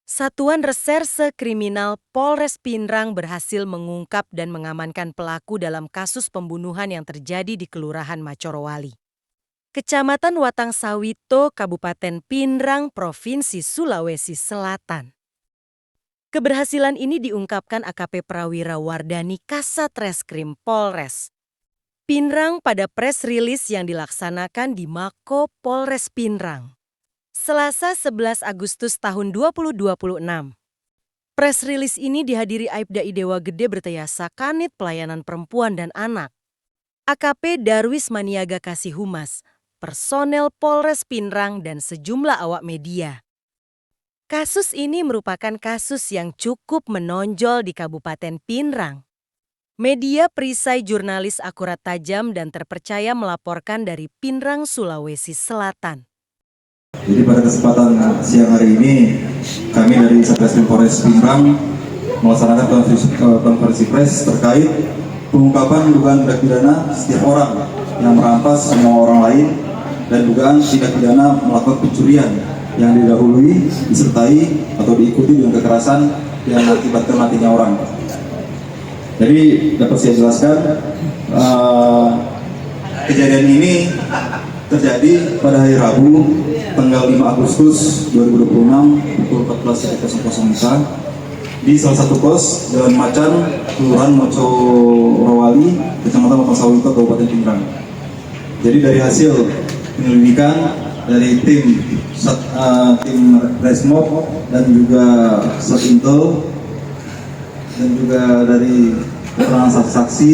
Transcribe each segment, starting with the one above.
Satuan Reserse Kriminal Polres Pindrang berhasil mengungkap dan mengamankan pelaku dalam kasus pembunuhan yang terjadi di Kelurahan Macorowali, Kecamatan Watang Sawito, Kabupaten Pindrang, Provinsi Sulawesi Selatan. Keberhasilan ini diungkapkan AKP Prawira Wardani Kasat Reskrim Polres Pindrang pada press release yang dilaksanakan di Mako Polres Pindrang, Selasa 11 Agustus tahun 2026. Press release ini dihadiri Aibda Idewa Gede Bertayasa Kanit Pelayanan Perempuan dan Anak, AKP Darwis Maniaga Kasih Humas, personel Polres Pindrang dan sejumlah awak media. Kasus ini merupakan kasus yang cukup menonjol di Kabupaten Pindrang. Media perisai jurnalis akurat tajam dan terpercaya melaporkan dari Pindrang, Sulawesi Selatan. Jadi pada kesempatan siang hari ini, kami dari Satreskrim Polres Pindrang melaksanakan konferensi pers terkait pengungkapan dugaan tindak pidana setiap orang yang merampas semua orang lain dan dugaan tindak pidana melakukan pencurian yang didahului, disertai atau diikuti dengan kekerasan yang mengakibatkan matinya orang. Jadi dapat saya jelaskan, kejadian ini terjadi pada hari Rabu tanggal 5 Agustus 2026 pukul 14.00 WITA di salah satu kos Jalan Macan, Kelurahan Macorowali, Kecamatan Watang Sawito, Kabupaten Pindrang. Jadi dari hasil penyelidikan dari tim Resmob dan juga Satintel dan juga dari keterangan saksi-saksi,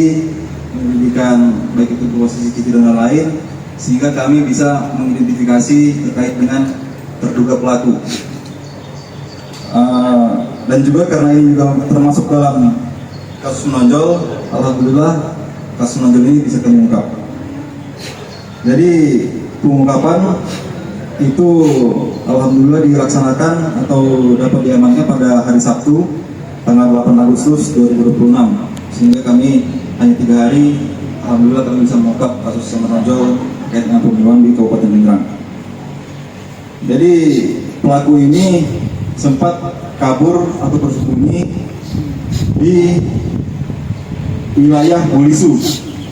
penyelidikan baik itu posisi CCTV dan lain-lain, sehingga kami bisa mengidentifikasi terkait dengan terduga pelaku. Dan juga karena ini juga termasuk dalam kasus menonjol, alhamdulillah kasus menonjol ini bisa kami ungkap. Jadi pengungkapan itu alhamdulillah dilaksanakan atau dapat diamankan pada hari Sabtu tanggal 8 Agustus 2026, sehingga kami hanya 3 hari alhamdulillah kami bisa mengungkap kasus yang menonjol terkait dengan pembunuhan di Kabupaten Pindrang. Jadi pelaku ini sempat kabur atau bersembunyi di wilayah Bulisu,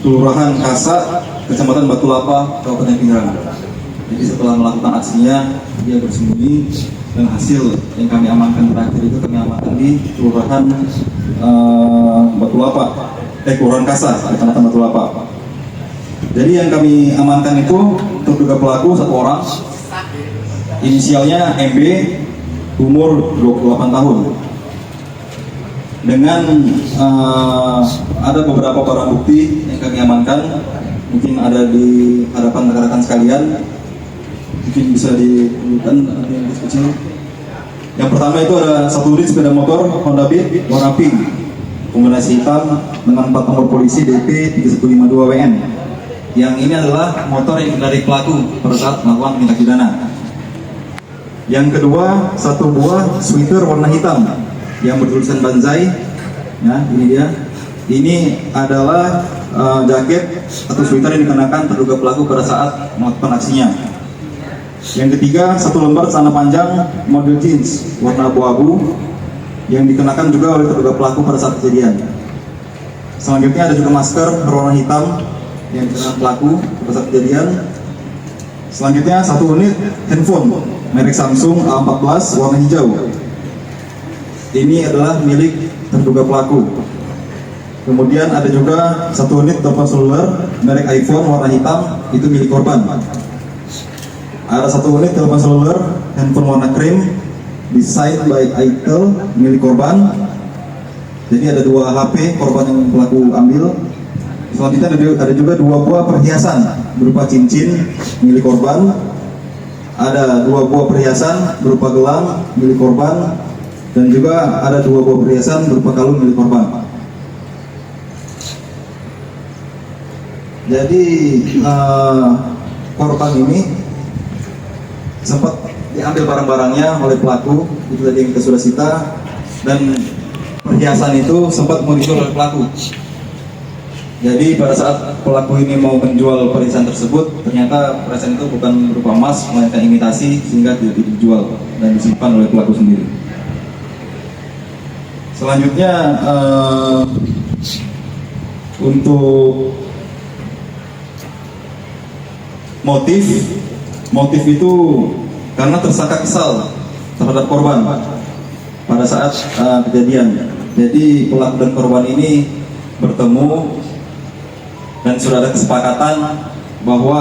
Kelurahan Kasa, Kecamatan Batu Lapa, Kabupaten Pindrang. Jadi setelah melakukan aksinya, dia bersembunyi dan hasil yang kami amankan terakhir itu kami amankan di Kelurahan Batu Lapa, Kelurahan Kasa, Kecamatan Batu Lapa. Jadi yang kami amankan itu terduga pelaku satu orang, inisialnya MB, umur 28 tahun. Dengan ada beberapa barang bukti yang kami amankan, mungkin ada di hadapan rekan-rekan sekalian, mungkin bisa ditunjukkan nanti yang kecil. Yang pertama itu ada satu unit sepeda motor Honda Beat warna pink, kombinasi hitam dengan plat nomor polisi DP 3152 WN. Yang ini adalah motor yang dari pelaku pada saat melakukan tindak pidana. Yang kedua, satu buah sweater warna hitam yang bertulisan Banzai. Nah, ini dia. Ini adalah jaket atau sweater yang dikenakan terduga pelaku pada saat melakukan aksinya. Yang ketiga, satu lembar celana panjang model jeans warna abu-abu yang dikenakan juga oleh terduga pelaku pada saat kejadian. Selanjutnya ada juga masker berwarna hitam yang dikenakan pelaku pada saat kejadian. Selanjutnya satu unit handphone merek Samsung A14 warna hijau. Ini adalah milik terduga pelaku. Kemudian ada juga satu unit telepon seluler merek iPhone warna hitam, itu milik korban. Ada satu unit telepon seluler handphone warna krim design by Itel milik korban. Jadi ada 2 HP korban yang pelaku ambil. Selanjutnya ada juga 2 buah perhiasan berupa cincin milik korban. Ada 2 buah perhiasan berupa gelang milik korban, dan juga ada 2 buah perhiasan berupa kalung milik korban. Jadi korban ini sempat diambil barang-barangnya oleh pelaku, itu tadi yang kita sudah sita, dan perhiasan itu sempat mau dijual oleh pelaku. Jadi pada saat pelaku ini mau menjual perhiasan tersebut, ternyata perhiasan itu bukan berupa emas, melainkan imitasi, sehingga tidak dijual dan disimpan oleh pelaku sendiri. Selanjutnya untuk motif itu karena tersangka kesal terhadap korban pada saat kejadian. Jadi pelaku dan korban ini bertemu dan sudah ada kesepakatan bahwa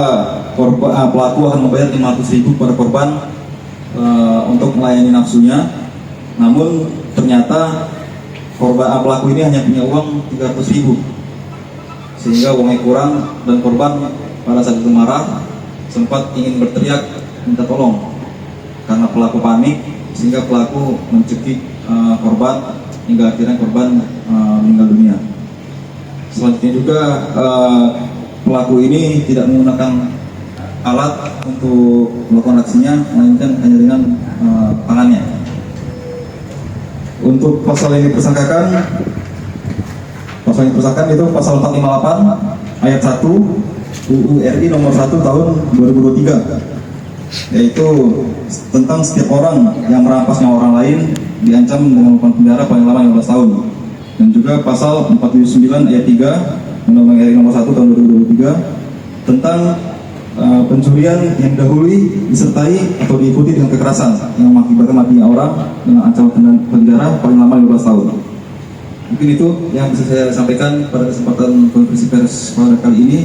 pelaku akan membayar 500.000 pada korban untuk melayani nafsunya. Namun ternyata pelaku ini hanya punya uang 300.000, sehingga uangnya kurang dan korban pada saat itu marah, sempat ingin berteriak minta tolong karena pelaku panik, sehingga pelaku mencekik korban hingga akhirnya korban meninggal dunia. Selanjutnya juga pelaku ini tidak menggunakan alat untuk melakukan aksinya, melainkan hanya dengan tangannya. Untuk pasal yang dipersangkakan itu pasal 458 ayat 1 UU RI nomor 1 tahun 2023, yaitu tentang setiap orang yang merampas nyawa orang lain diancam dengan hukuman penjara paling lama 15 tahun. Dan juga pasal 479 ayat 3 Undang-Undang RI nomor 1 tahun 2023 tentang pencurian yang didahului, disertai atau diikuti dengan kekerasan yang mengakibatkan matinya orang dengan ancaman penjara paling lama 15 tahun. Mungkin itu yang bisa saya sampaikan pada kesempatan konferensi pers pada kali ini.